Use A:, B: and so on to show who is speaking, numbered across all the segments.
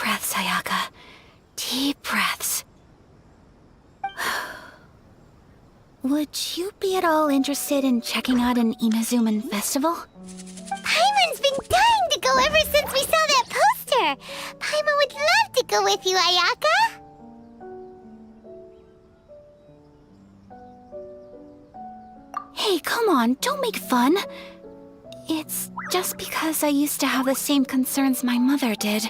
A: breaths, Ayaka. Deep breaths. Would you be at all interested in checking out an Inazuman festival?
B: Paimon's been dying to go ever since we saw that poster! Paimon would love to go with you, Ayaka!
A: Hey, come on, don't make fun. It's just because I used to have the same concerns my mother did.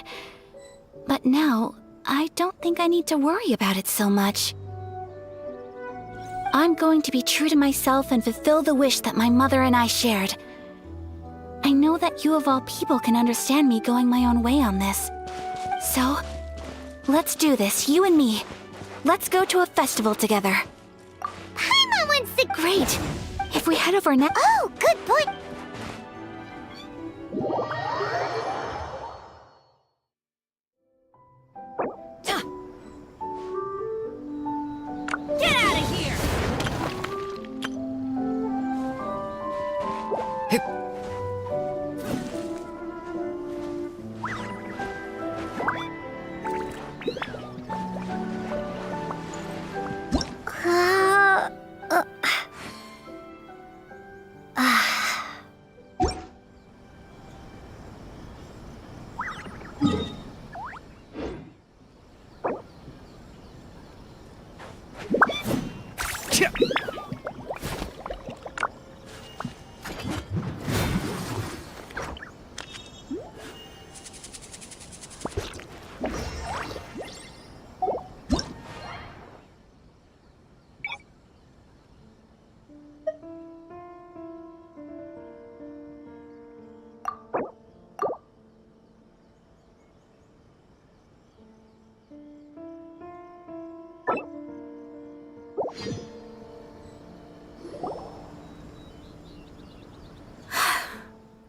A: But now, I don't think I need to worry about it so much. I'm going to be true to myself and fulfill the wish that my mother and I shared. I know that you of all people can understand me going my own way on this. So, let's do this, you and me. Let's go to a festival together.
B: Paimon wants to—
A: Great! If we head over now—
B: Oh, good point!
C: Get out of here!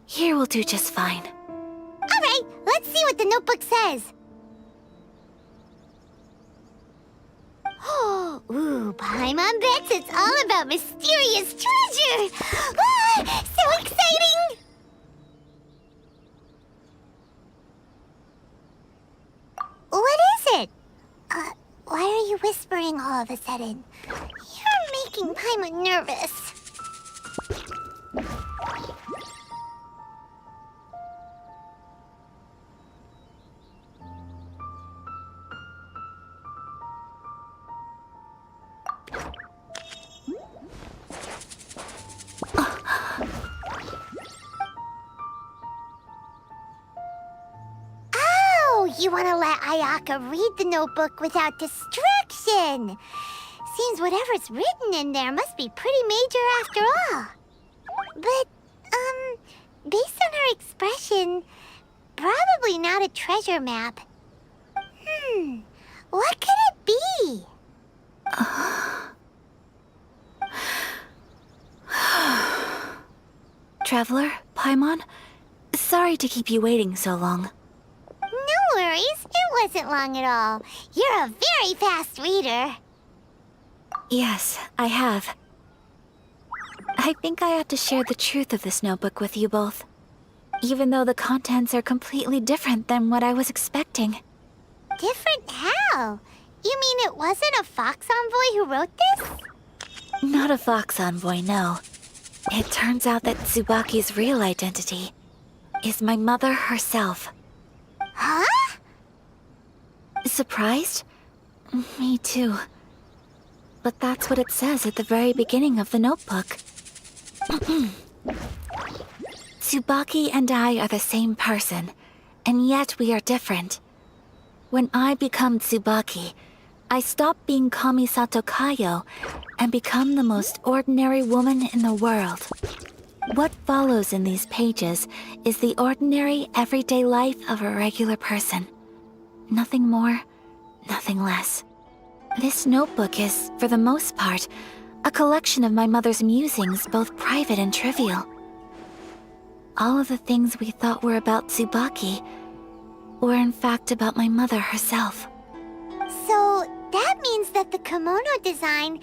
A: Here will do just fine.
B: Alright, let's see what the notebook says. Oh, ooh, Paimon bets it's all about mysterious treasure! Ah, so exciting! What is it? Why are you whispering all of a sudden? You're making Paimon nervous. You want to let Ayaka read the notebook without distraction. Seems whatever's written in there must be pretty major after all. But, based on her expression, probably not a treasure map. What could it be?
A: Traveler, Paimon, sorry to keep you waiting so long.
B: No worries, it wasn't long at all. You're a very fast reader.
A: Yes, I have. I think I ought to share the truth of this notebook with you both, even though the contents are completely different than what I was expecting.
B: Different how? You mean it wasn't a Fox Envoy who wrote this?
A: Not a Fox Envoy, no. It turns out that Tsubaki's real identity is my mother herself.
B: Huh?
A: Surprised? Me too. But that's what it says at the very beginning of the notebook. Tsubaki and I are the same person, and yet we are different. When I become Tsubaki, I stop being Kamisato Kayo and become the most ordinary woman in the world. What follows in these pages is the ordinary, everyday life of a regular person. Nothing more, nothing less. This notebook is, for the most part, a collection of my mother's musings, both private and trivial. All of the things we thought were about Tsubaki were in fact about my mother herself.
B: So that means that the kimono design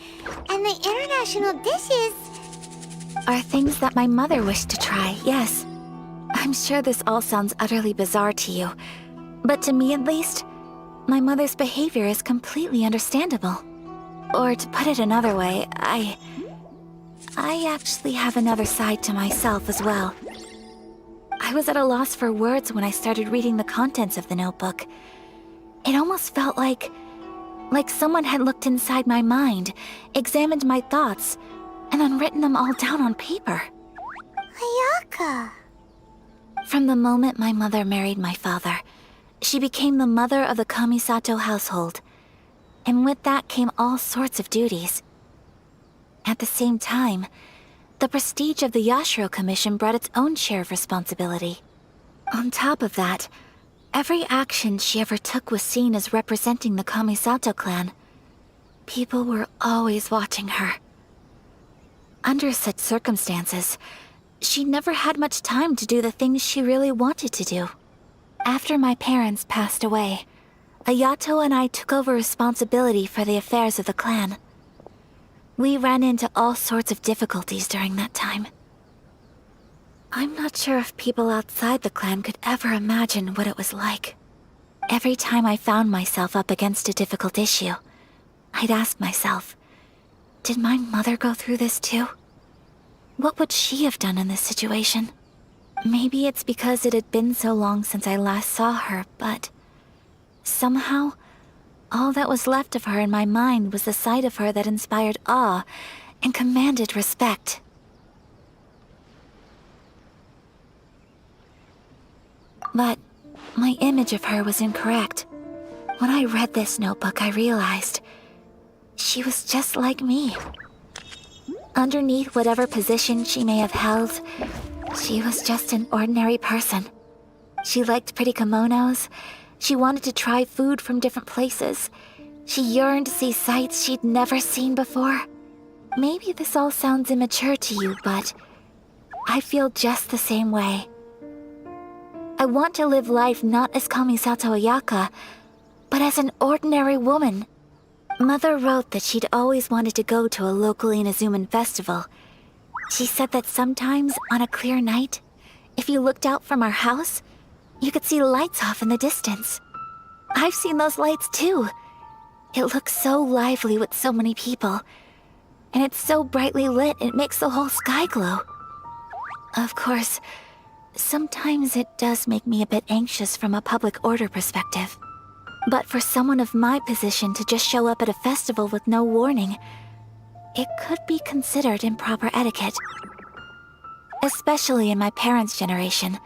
B: and the international dishes
A: are things that my mother wished to try, yes. I'm sure this all sounds utterly bizarre to you, But to me at least, my mother's behavior is completely understandable. Or to put it another way, I actually have another side to myself as well. I was at a loss for words when I started reading the contents of the notebook. It almost felt like someone had looked inside my mind, examined my thoughts, and then written them all down on paper.
B: Ayaka.
A: From the moment my mother married my father, she became the mother of the Kamisato household. And with that came all sorts of duties. At the same time, the prestige of the Yashiro Commission brought its own share of responsibility. On top of that, every action she ever took was seen as representing the Kamisato clan. People were always watching her. Under such circumstances, she never had much time to do the things she really wanted to do. After my parents passed away, Ayato and I took over responsibility for the affairs of the clan. We ran into all sorts of difficulties during that time. I'm not sure if people outside the clan could ever imagine what it was like. Every time I found myself up against a difficult issue, I'd ask myself, did my mother go through this too? What would she have done in this situation? Maybe it's because it had been so long since I last saw her, but somehow, all that was left of her in my mind was the side of her that inspired awe and commanded respect. But my image of her was incorrect. When I read this notebook, I realized she was just like me. Underneath whatever position she may have held, she was just an ordinary person. She liked pretty kimonos. She wanted to try food from different places. She yearned to see sights she'd never seen before. Maybe this all sounds immature to you, but I feel just the same way. I want to live life not as Kamisato Ayaka, but as an ordinary woman. Mother wrote that she'd always wanted to go to a local Inazuman festival. She said that sometimes, on a clear night, if you looked out from our house, you could see lights off in the distance. I've seen those lights too. It looks so lively with so many people. And it's so brightly lit, it makes the whole sky glow. Of course, sometimes it does make me a bit anxious from a public order perspective. But for someone of my position to just show up at a festival with no warning, it could be considered improper etiquette. Especially in my parents' generation,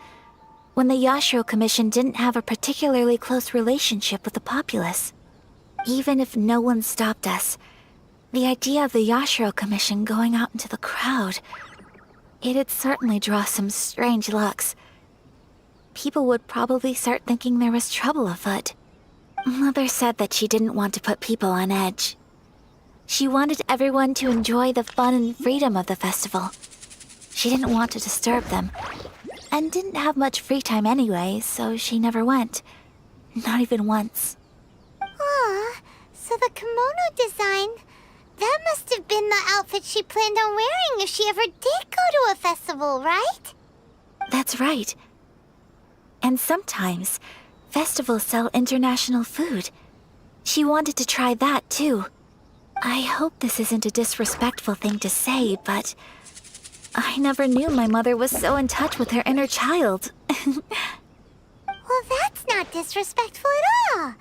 A: when the Yashiro Commission didn't have a particularly close relationship with the populace. Even if no one stopped us, the idea of the Yashiro Commission going out into the crowd, it'd certainly draw some strange looks. People would probably start thinking there was trouble afoot. Mother said that she didn't want to put people on edge. She wanted everyone to enjoy the fun and freedom of the festival. She didn't want to disturb them, and didn't have much free time anyway, so she never went. Not even once.
B: Aw, so the kimono design, that must have been the outfit she planned on wearing if she ever did go to a festival, right?
A: That's right. And sometimes, festivals sell international food. She wanted to try that too. I hope this isn't a disrespectful thing to say, but I never knew my mother was so in touch with her inner child.
B: Well, that's not disrespectful at all.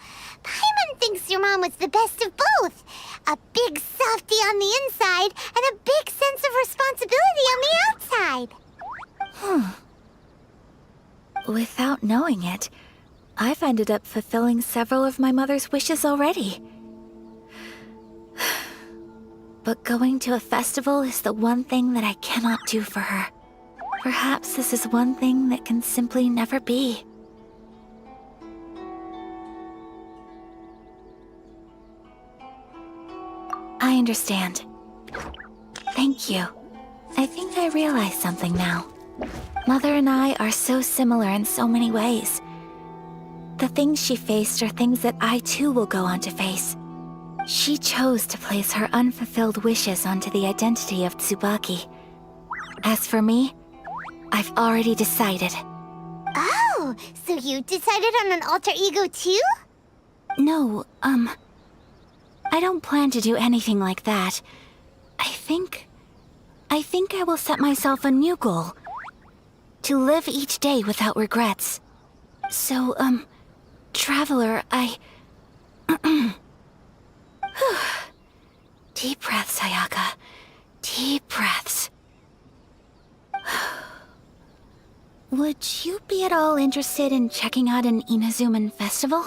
B: Paimon thinks your mom was the best of both. A big softie on the inside and a big sense of responsibility on the outside.
A: Without knowing it, I've ended up fulfilling several of my mother's wishes already. But going to a festival is the one thing that I cannot do for her. Perhaps this is one thing that can simply never be. I understand. Thank you. I think I realize something now. Mother and I are so similar in so many ways. The things she faced are things that I too will go on to face. She chose to place her unfulfilled wishes onto the identity of Tsubaki. As for me, I've already decided.
B: Oh, Oh, so you decided on an alter ego too?
A: No, I don't plan to do anything like that. I think I will set myself a new goal. To live each day without regrets. So, Traveler, Deep breaths, Ayaka. Deep breaths. Would you be at all interested in checking out an Inazuman festival?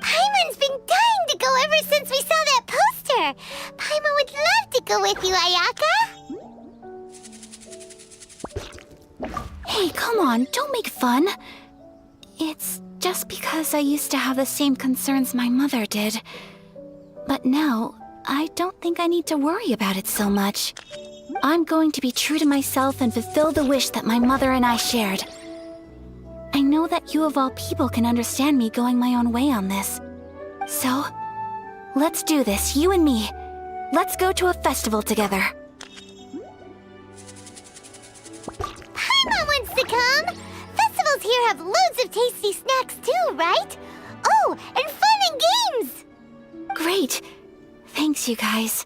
B: Paimon's been dying to go ever since we saw that poster! Paimon would love to go with you, Ayaka!
A: Hey, come on, don't make fun. It's just because I used to have the same concerns my mother did. But now, I don't think I need to worry about it so much. I'm going to be true to myself and fulfill the wish that my mother and I shared. I know that you of all people can understand me going my own way on this. So, let's do this, you and me. Let's go to a festival together.
B: Paimon wants to come! Festivals here have loads of tasty snacks too, right? Oh, and fun and games!
A: Great. Thanks, you guys.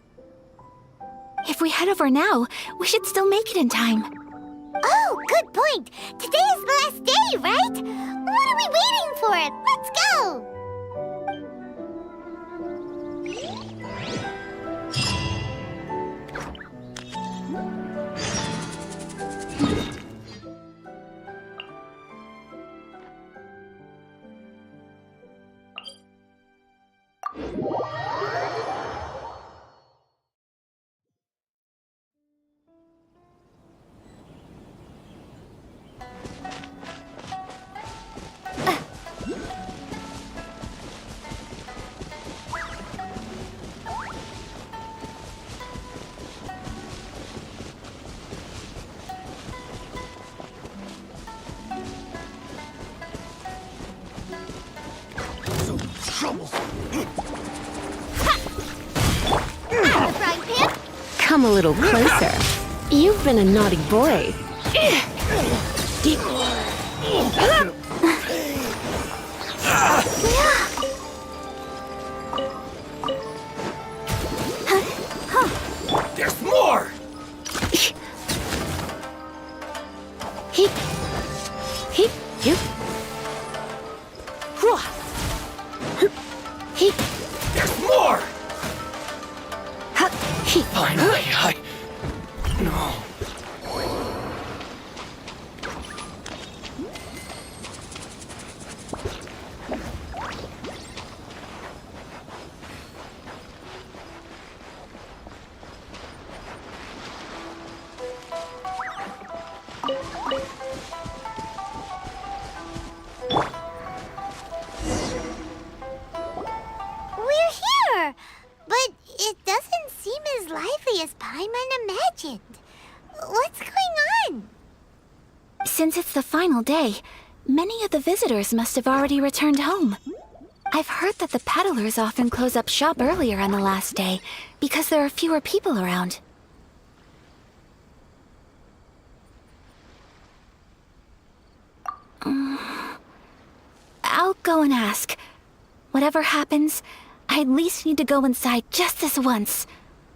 A: If we head over now, we should still make it in time.
B: Oh, good point! Today is the last day, right? What are we waiting for? Let's go!
C: Come a little closer. You've been a naughty boy.
D: There's more!
C: He, you. He,
D: There's more!
C: he.
D: Finally, No.
B: We're here! But it doesn't seem as lively as Paimon imagined. What's going on?
A: Since it's the final day, many of the visitors must have already returned home. I've heard that the peddlers often close up shop earlier on the last day because there are fewer people around. I'll go and ask. Whatever happens, I at least need to go inside just this once.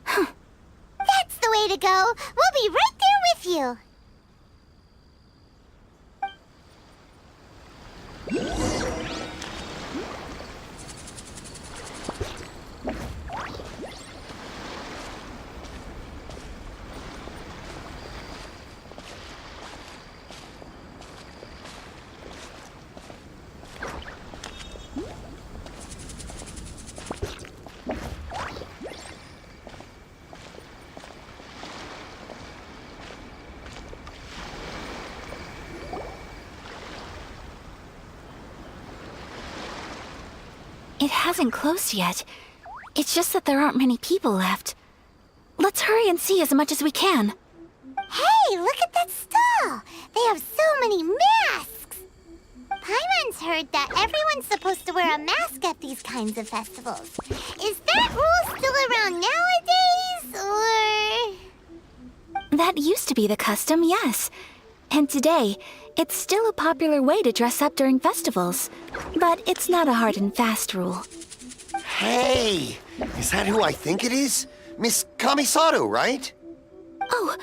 B: That's the way to go. We'll be right there with you.
A: It hasn't closed yet. It's just that there aren't many people left. Let's hurry and see as much as we can.
B: Hey, look at that stall! They have so many masks! Paimon's heard that everyone's supposed to wear a mask at these kinds of festivals. Is that rule still around nowadays, or...?
A: That used to be the custom, yes. And today, it's still a popular way to dress up during festivals. But it's not a hard and fast rule.
E: Hey! Is that who I think it is? Miss Kamisato, right?
A: Oh,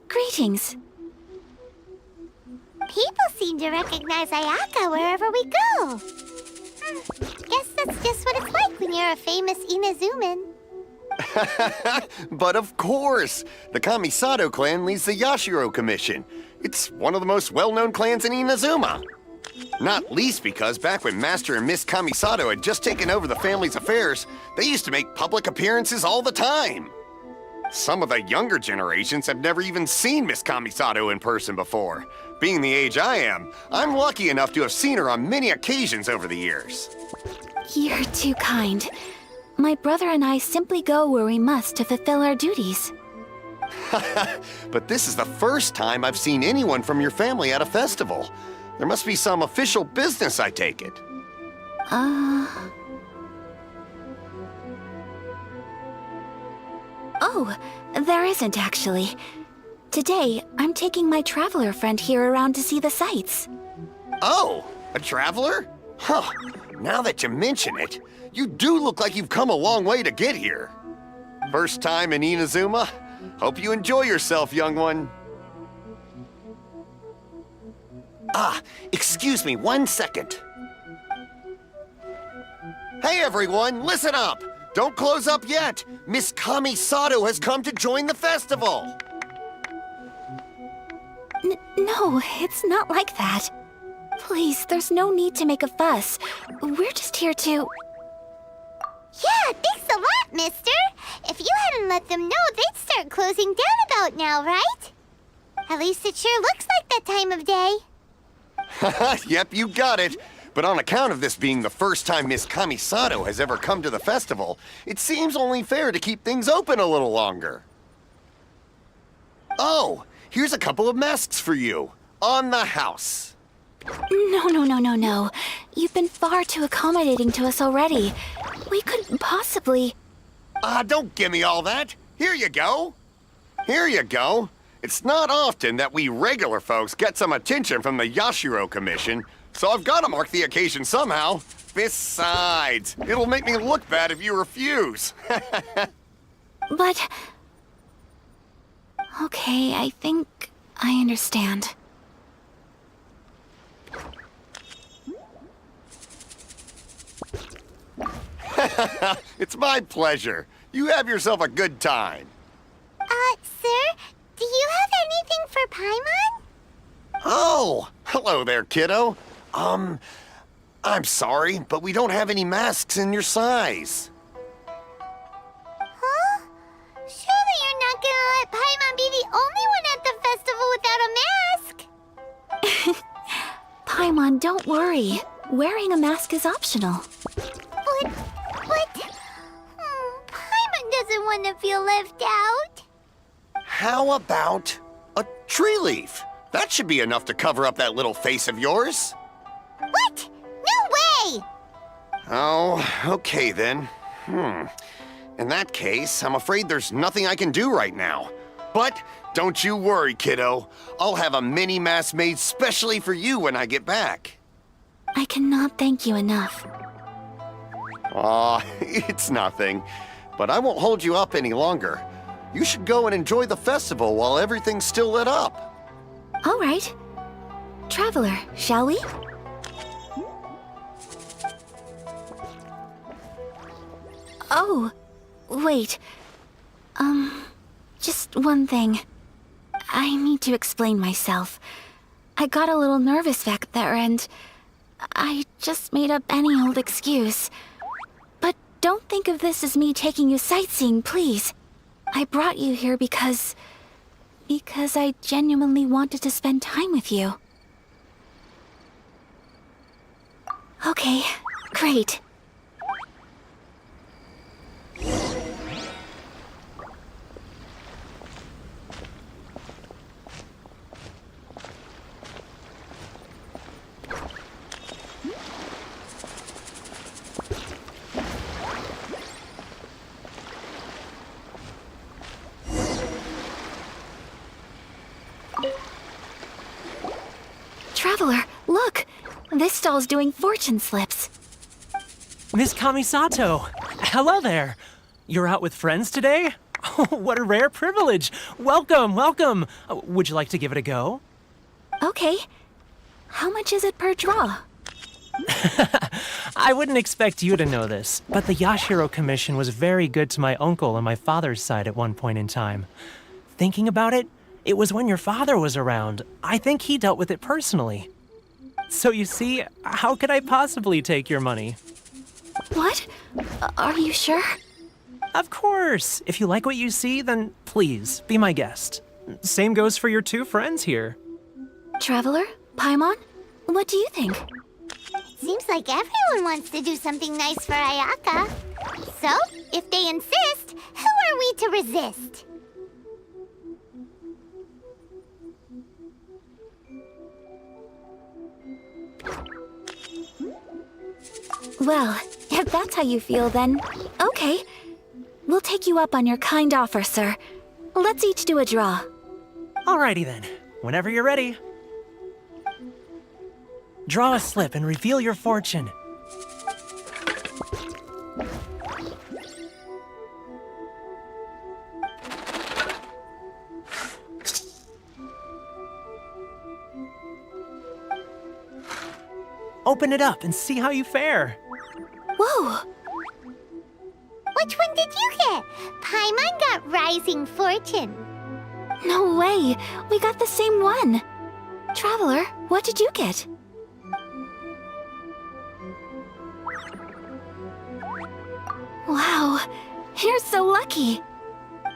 A: greetings.
B: People seem to recognize Ayaka wherever we go. Guess that's just what it's like when you're a famous Inazuman.
E: But of course! The Kamisato clan leads the Yashiro Commission. It's one of the most well-known clans in Inazuma. Not least because back when Master and Miss Kamisato had just taken over the family's affairs, they used to make public appearances all the time. Some of the younger generations have never even seen Miss Kamisato in person before. Being the age I am, I'm lucky enough to have seen her on many occasions over the years.
A: You're too kind. My brother and I simply go where we must to fulfill our duties.
E: But this is the first time I've seen anyone from your family at a festival. There must be some official business, I take it.
A: Oh, there isn't actually. Today, I'm taking my traveler friend here around to see the sights.
E: Oh, a traveler? Huh. Now that you mention it, you do look like you've come a long way to get here. First time in Inazuma? Hope you enjoy yourself, young one. Excuse me 1 second. Hey everyone, listen up! Don't close up yet! Miss Kamisato has come to join the festival!
A: No, it's not like that. Please, there's no need to make a fuss. We're just here to...
B: Yeah, thanks a lot, mister. If you hadn't let them know, they'd start closing down about now, right? At least it sure looks like that time of day.
E: Yep, you got it. But on account of this being the first time Miss Kamisato has ever come to the festival, it seems only fair to keep things open a little longer. Oh, here's a couple of masks for you. On the house.
A: No. You've been far too accommodating to us already. We couldn't possibly...
E: Don't give me all that. Here you go. Here you go. It's not often that we regular folks get some attention from the Yashiro Commission, so I've got to mark the occasion somehow. Besides, it'll make me look bad if you refuse.
A: But... Okay, I think I understand.
E: It's my pleasure. You have yourself a good time.
B: Sir, do you have anything for Paimon?
E: Oh, hello there, kiddo. I'm sorry, but we don't have any masks in your size.
B: Huh? Surely you're not gonna let Paimon be the only one at the festival without a mask?
A: Paimon, don't worry. Wearing a mask is optional.
B: But... Paimon doesn't want to feel left out.
E: How about a tree leaf? That should be enough to cover up that little face of yours.
B: What? No way!
E: Oh, okay then. In that case, I'm afraid there's nothing I can do right now. But don't you worry, kiddo. I'll have a mini mask made specially for you when I get back.
A: I cannot thank you enough.
E: Aw, it's nothing. But I won't hold you up any longer. You should go and enjoy the festival while everything's still lit up.
A: All right. Traveler, shall we? Oh, wait. Just one thing. I need to explain myself. I got a little nervous back there and I just made up any old excuse. But don't think of this as me taking you sightseeing, please. I brought you here because I genuinely wanted to spend time with you. Okay, great. This stall's doing fortune slips.
F: Miss Kamisato, hello there. You're out with friends today? Oh, what a rare privilege. Welcome, welcome. Would you like to give it a go?
A: Okay. How much is it per draw?
F: I wouldn't expect you to know this, but the Yashiro Commission was very good to my uncle on my father's side at one point in time. Thinking about it, it was when your father was around. I think he dealt with it personally. So you see, how could I possibly take your money?
A: What? Are you sure?
F: Of course. If you like what you see, then please, be my guest. Same goes for your two friends here.
A: Traveler? Paimon? What do you think?
B: Seems like everyone wants to do something nice for Ayaka. So, if they insist, who are we to resist?
A: Well, if that's how you feel, then okay. We'll take you up on your kind offer, sir. Let's each do a draw.
F: Alrighty then, whenever you're ready. Draw a slip and reveal your fortune. Open it up and see how you fare.
A: Whoa!
B: Which one did you get? Paimon got Rising Fortune.
A: No way! We got the same one! Traveler, what did you get? Wow, you're so lucky!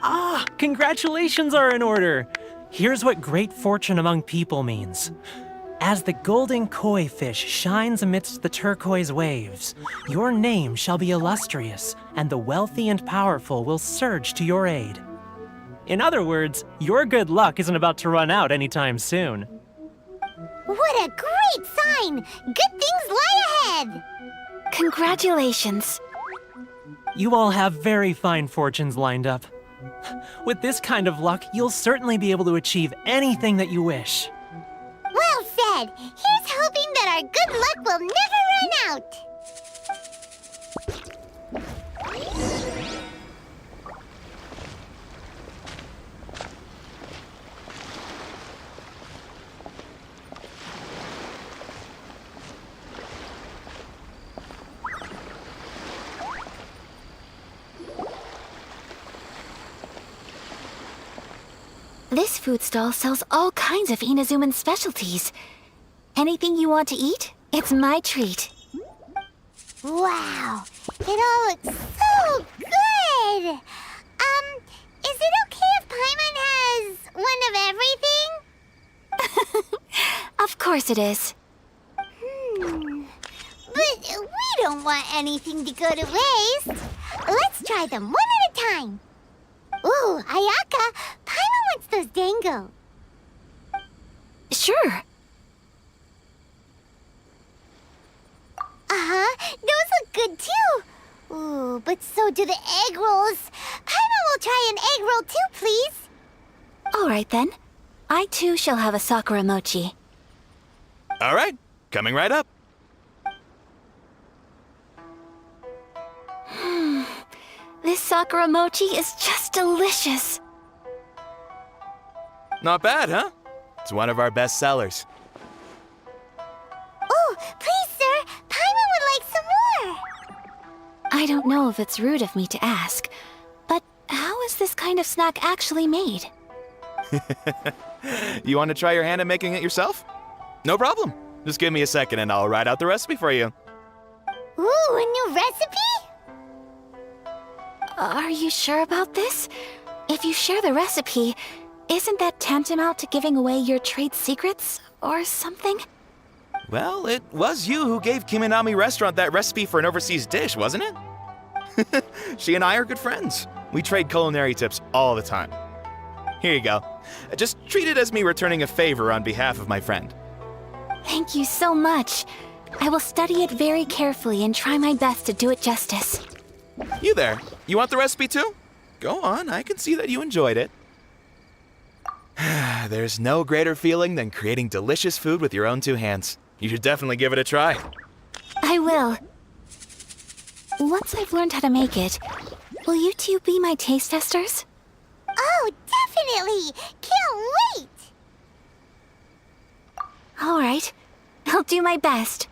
F: Ah, congratulations are in order. Here's what great fortune among people means. As the golden koi fish shines amidst the turquoise waves, your name shall be illustrious, and the wealthy and powerful will surge to your aid. In other words, your good luck isn't about to run out anytime soon.
B: What a great sign! Good things lie ahead!
A: Congratulations.
F: You all have very fine fortunes lined up. With this kind of luck, you'll certainly be able to achieve anything that you wish.
B: Well said! Here's hoping that our good luck will never run out!
A: This food stall sells all kinds of Inazuman specialties. Anything you want to eat, it's my treat.
B: Wow! It all looks so good! Is it okay if Paimon has one of everything?
A: Of course it is.
B: But we don't want anything to go to waste. Let's try them one at a time. Ooh, Ayaka, Paimon wants those dango.
A: Sure.
B: Uh-huh, those look good too. Ooh, but so do the egg rolls. Paimon will try an egg roll too, please.
A: All right then. I too shall have a sakura mochi.
G: All right, coming right up.
A: This sakura mochi is just delicious.
G: Not bad, huh? It's one of our best sellers.
B: Oh, please, sir. Paimon would like some more.
A: I don't know if it's rude of me to ask, but how is this kind of snack actually made?
G: You want to try your hand at making it yourself? No problem. Just give me a second and I'll write out the recipe for you.
B: Ooh, a new recipe?
A: Are you sure about this? If you share the recipe, isn't that tantamount to giving away your trade secrets or something?
G: Well, it was you who gave Kiminami Restaurant that recipe for an overseas dish, wasn't it? She and I are good friends. We trade culinary tips all the time. Here you go. Just treat it as me returning a favor on behalf of my friend.
A: Thank you so much. I will study it very carefully and try my best to do it justice.
G: You there. You want the recipe too? Go on, I can see that you enjoyed it. There's no greater feeling than creating delicious food with your own two hands. You should definitely give it a try.
A: I will. Once I've learned how to make it, will you two be my taste testers?
B: Oh, definitely! Can't wait!
A: All right. I'll do my best.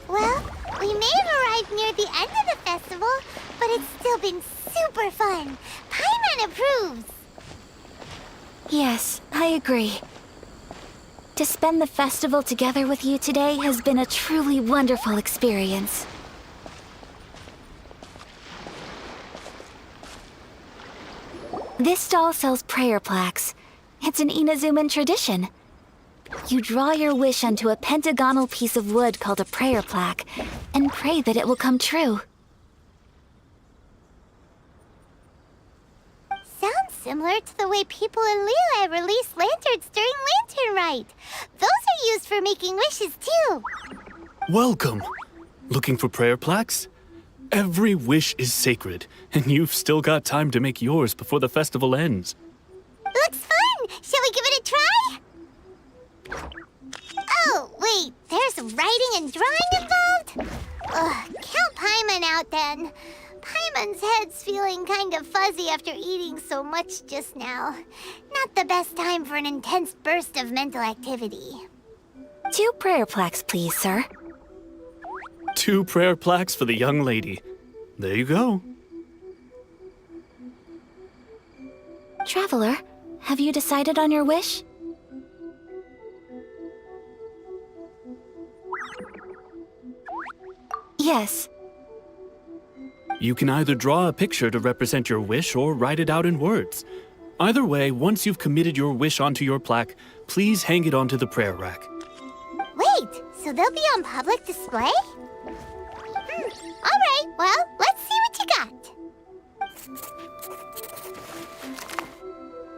B: Well, we may have arrived near the end of the festival, but it's still been super fun. Paimon approves.
A: Yes, I agree. To spend the festival together with you today has been a truly wonderful experience. This stall sells prayer plaques. It's an Inazuman tradition. You draw your wish onto a pentagonal piece of wood called a prayer plaque and pray that it will come true.
B: Sounds similar to the way people in Liyue release lanterns during Lantern Rite. Those are used for making wishes, too.
H: Welcome. Looking for prayer plaques? Every wish is sacred, and you've still got time to make yours before the festival ends.
B: Looks fun! Shall we give it a try? Oh, wait, there's writing and drawing involved? Ugh, count Paimon out then. Paimon's head's feeling kind of fuzzy after eating so much just now. Not the best time for an intense burst of mental activity.
A: 2 prayer plaques, please, sir.
H: 2 prayer plaques for the young lady. There you go.
A: Traveler, have you decided on your wish? Yes.
H: You can either draw a picture to represent your wish or write it out in words. Either way, once you've committed your wish onto your plaque, please hang it onto the prayer rack.
B: Wait, so they'll be on public display? All right, well, let's see what you got.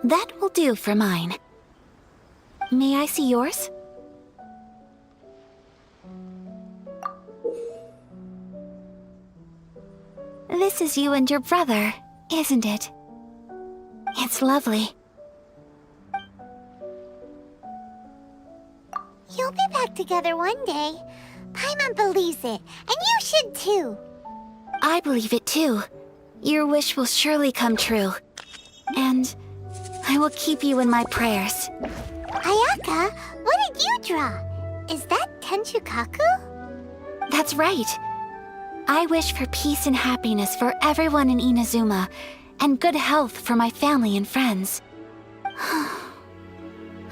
A: That will do for mine. May I see yours? This is you and your brother, isn't it? It's lovely.
B: You'll be back together one day. Paimon believes it, and you should too.
A: I believe it too. Your wish will surely come true. And I will keep you in my prayers.
B: Ayaka, what did you draw? Is that Tenchukaku?
A: That's right. I wish for peace and happiness for everyone in Inazuma, and good health for my family and friends.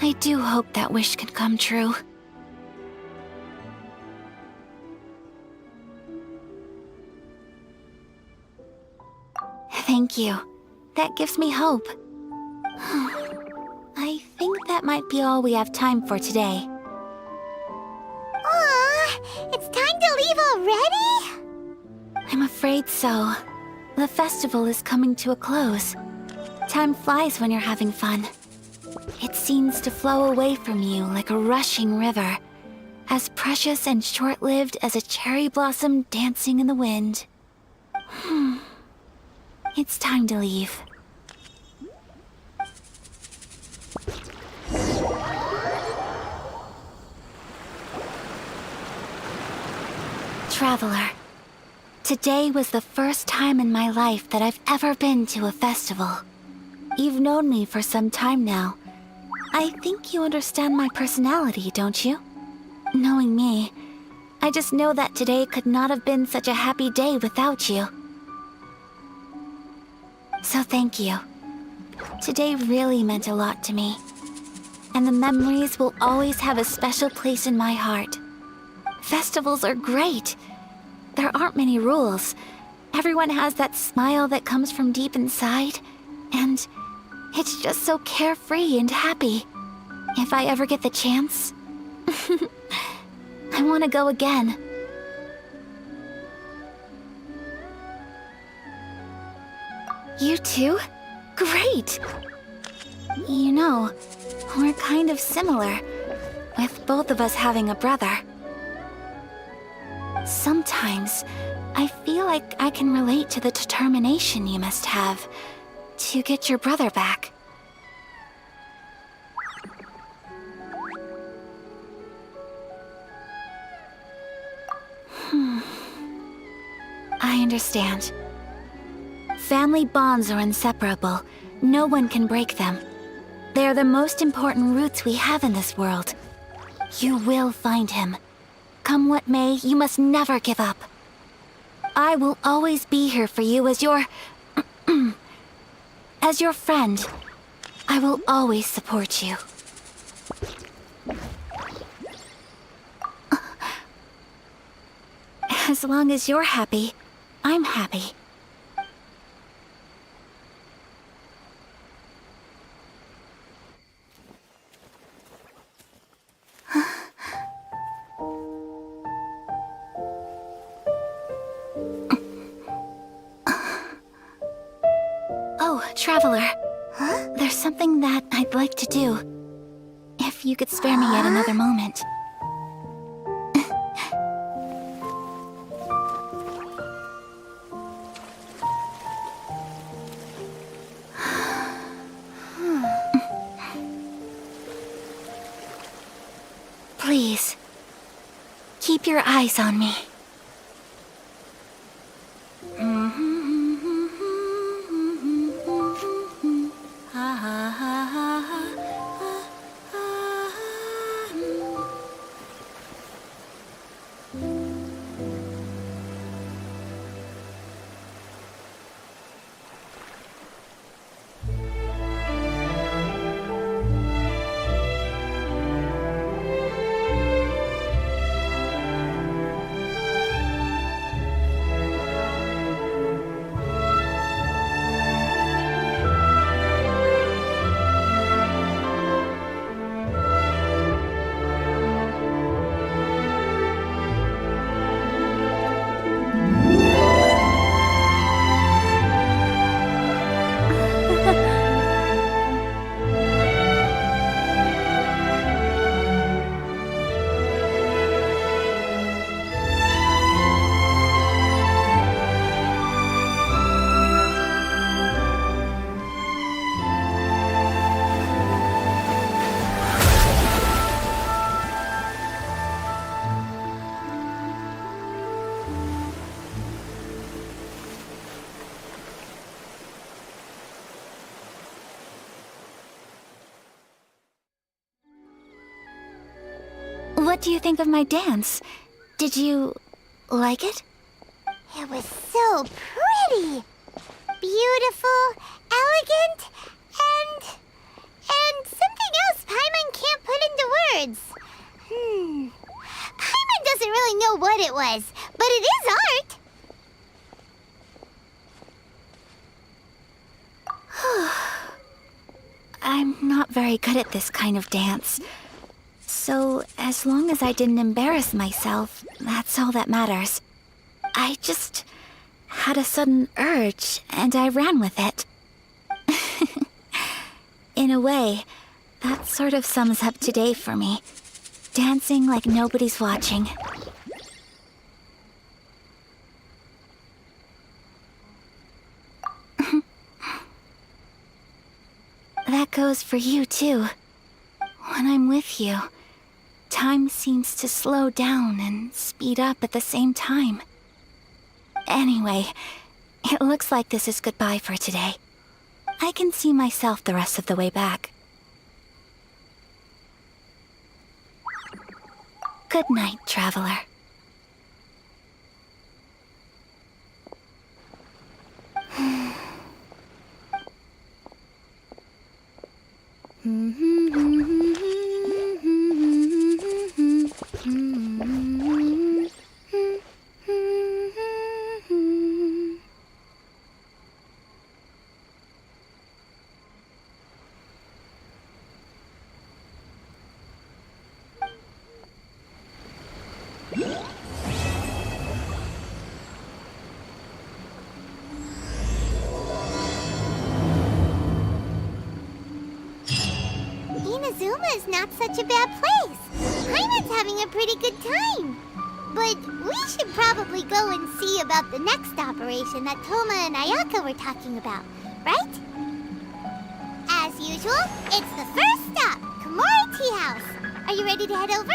A: I do hope that wish can come true. Thank you. That gives me hope. I think that might be all we have time for today.
B: Aw, it's time to leave already?
A: I'm afraid so. The festival is coming to a close. Time flies when you're having fun. It seems to flow away from you like a rushing river, as precious and short-lived as a cherry blossom dancing in the wind. It's time to leave. Traveler, today was the first time in my life that I've ever been to a festival. You've known me for some time now. I think you understand my personality, don't you? Knowing me, I just know that today could not have been such a happy day without you. So thank you. Today really meant a lot to me. And the memories will always have a special place in my heart. Festivals are great. There aren't many rules. Everyone has that smile that comes from deep inside. And it's just so carefree and happy. If I ever get the chance, I want to go again. You too? Great! You know, we're kind of similar, with both of us having a brother. Sometimes, I feel like I can relate to the determination you must have to get your brother back. understand. Family bonds are inseparable. No one can break them. They are the most important roots we have in this world. You will find him. Come what may, you must never give up. I will always be here for you as your... as your friend. I will always support you. As long as you're happy, I'm happy. Oh, Traveler.
B: Huh?
A: There's something that I'd like to do. If you could spare me yet another moment. Please, keep your eyes on me. What do you think of my dance? Did you like it?
B: It was so pretty. Beautiful, elegant, and something else Paimon can't put into words. Paimon doesn't really know what it was, but it is art.
A: I'm not very good at this kind of dance. So, as long as I didn't embarrass myself, that's all that matters. I just had a sudden urge, and I ran with it. In a way, that sort of sums up today for me. Dancing like nobody's watching. That goes for you, too. When I'm with you, time seems to slow down and speed up at the same time. Anyway, it looks like this is goodbye for today. I can see myself the rest of the way back. Good night, Traveler.
B: Inazuma's not such a bad place. Paimon's having a pretty good time. But we should probably go and see about the next operation that Toma and Ayaka were talking about, right? As usual, it's the first stop, Komori Tea House. Are you ready to head over?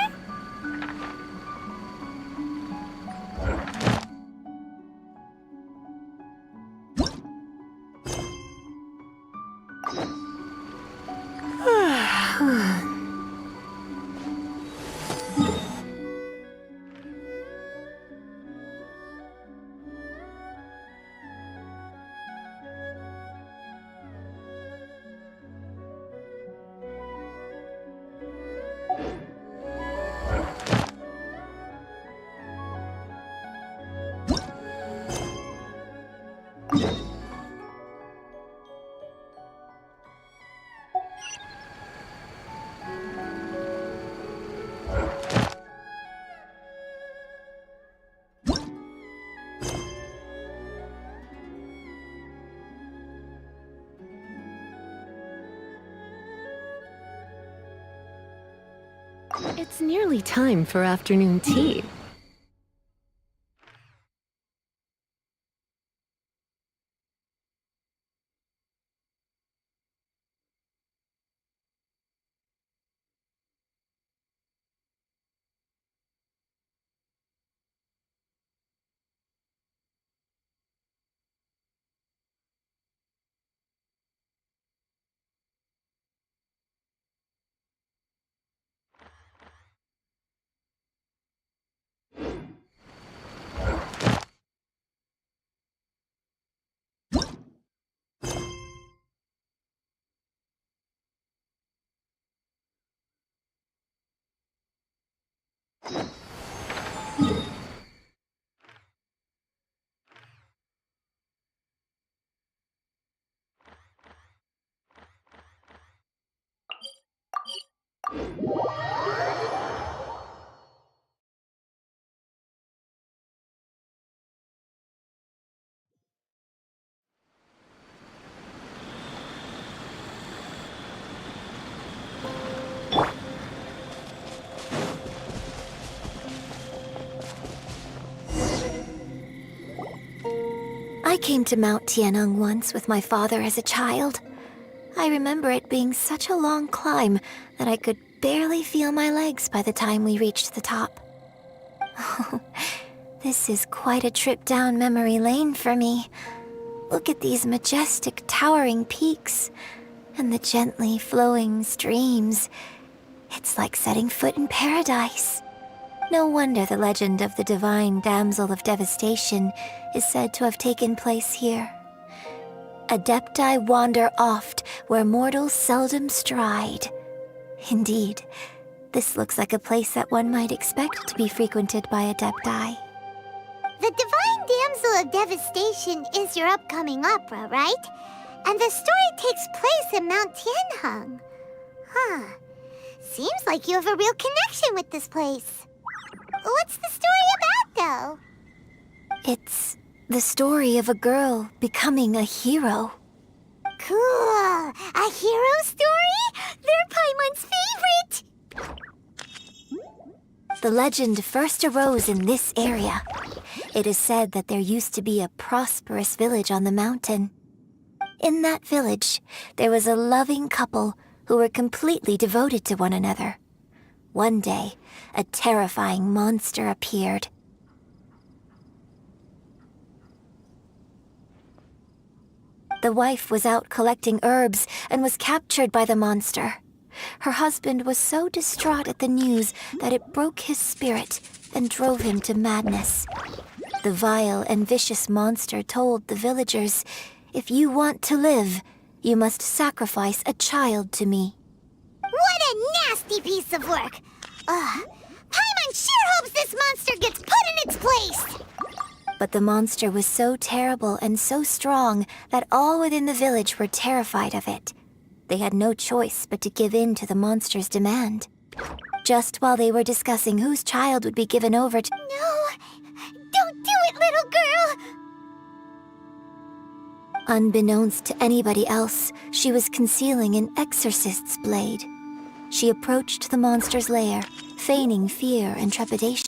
C: It's nearly time for afternoon tea.
A: I came to Mount Tianeng once with my father as a child. I remember it being such a long climb that I could barely feel my legs by the time we reached the top. This is quite a trip down memory lane for me. Look at these majestic, towering peaks and the gently flowing streams. It's like setting foot in paradise. No wonder the legend of the divine damsel of devastation is said to have taken place here. Adepti wander oft where mortals seldom stride. Indeed, this looks like a place that one might expect to be frequented by Adepti.
B: The Divine Damsel of Devastation is your upcoming opera, right? And the story takes place in Mount Tianheng. Huh. Seems like you have a real connection with this place. What's the story about, though?
A: It's the story of a girl becoming a hero.
B: Cool. A hero story? They're Paimon's favorite!
A: The legend first arose in this area. It is said that there used to be a prosperous village on the mountain. In that village, there was a loving couple who were completely devoted to one another. One day, a terrifying monster appeared. The wife was out collecting herbs and was captured by the monster. Her husband was so distraught at the news that it broke his spirit and drove him to madness. The vile and vicious monster told the villagers, "If you want to live, you must sacrifice a child to me."
B: What a nasty piece of work! Paimon sure hopes this monster gets put in its place!
A: But the monster was so terrible and so strong that all within the village were terrified of it. They had no choice but to give in to the monster's demand. Just while they were discussing whose child would be given over to—
B: No! Don't do it, little girl!
A: Unbeknownst to anybody else, she was concealing an exorcist's blade. She approached the monster's lair, feigning fear and trepidation.